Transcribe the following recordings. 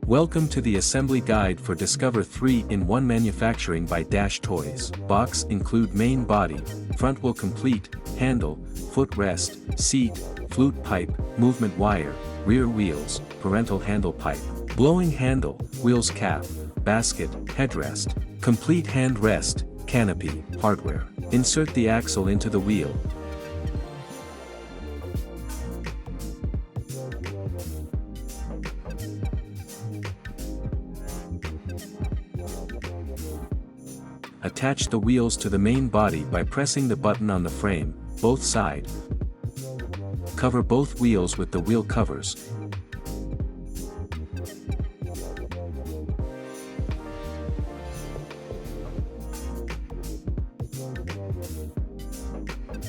Welcome to the assembly guide for Discover 3-in-1 manufacturing by Dash Toys. Box include main body, front wheel complete, handle, footrest, seat, flute pipe, movement wire, rear wheels, parental handle pipe, blowing handle, wheels cap, basket, headrest, complete hand rest, canopy, hardware. Insert the axle into the wheel. Attach the wheels to the main body by pressing the button on the frame, both side. Cover both wheels with the wheel covers.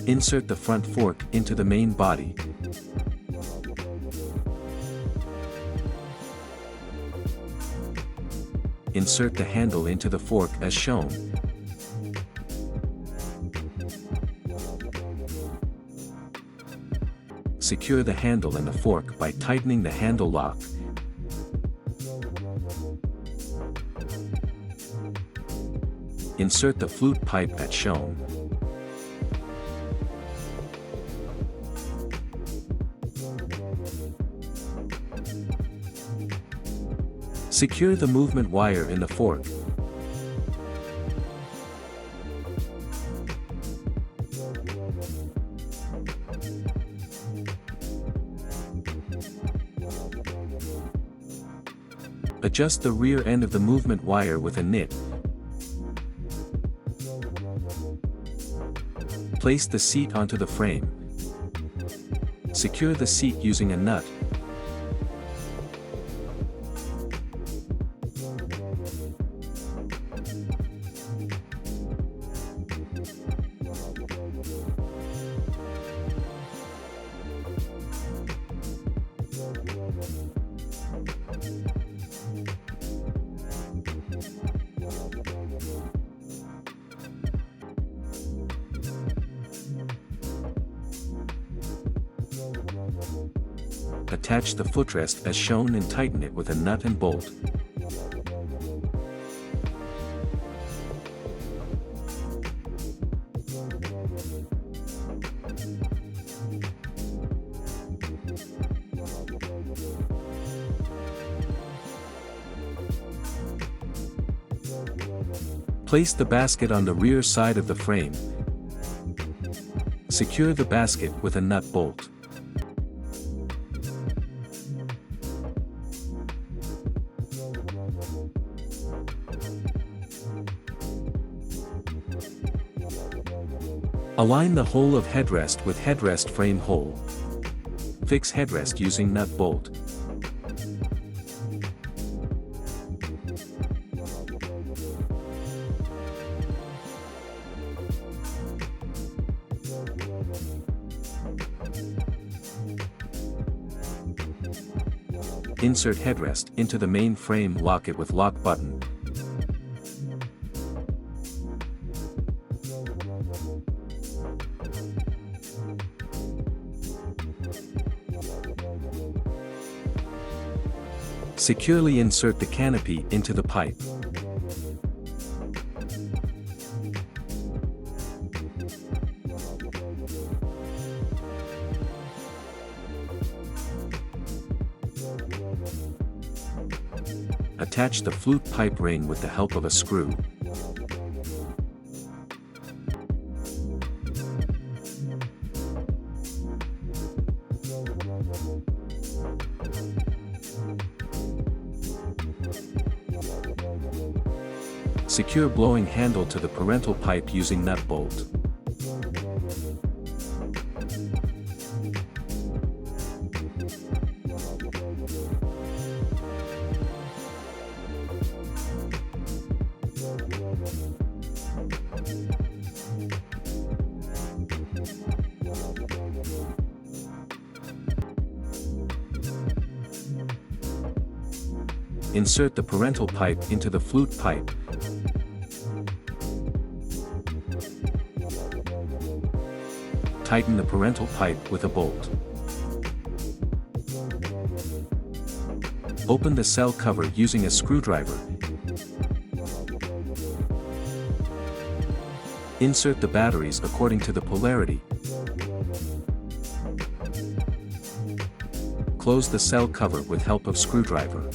Insert the front fork into the main body. Insert the handle into the fork as shown. Secure the handle and the fork by tightening the handle lock. Insert the flute pipe as shown. Secure the movement wire in the fork. Adjust the rear end of the movement wire with a nit. Place the seat onto the frame. Secure the seat using a nut. Attach the footrest as shown and tighten it with a nut and bolt. Place the basket on the rear side of the frame. Secure the basket with a nut bolt. Align the hole of headrest with headrest frame hole. Fix headrest using nut bolt. Insert headrest into the main frame, lock it with lock button. Securely insert the canopy into the pipe. Attach the flute pipe ring with the help of a screw. Secure blowing handle to the parental pipe using nut bolt. Insert the parental pipe into the flute pipe. Tighten the parental pipe with a bolt. Open the cell cover using a screwdriver. Insert the batteries according to the polarity. Close the cell cover with help of screwdriver.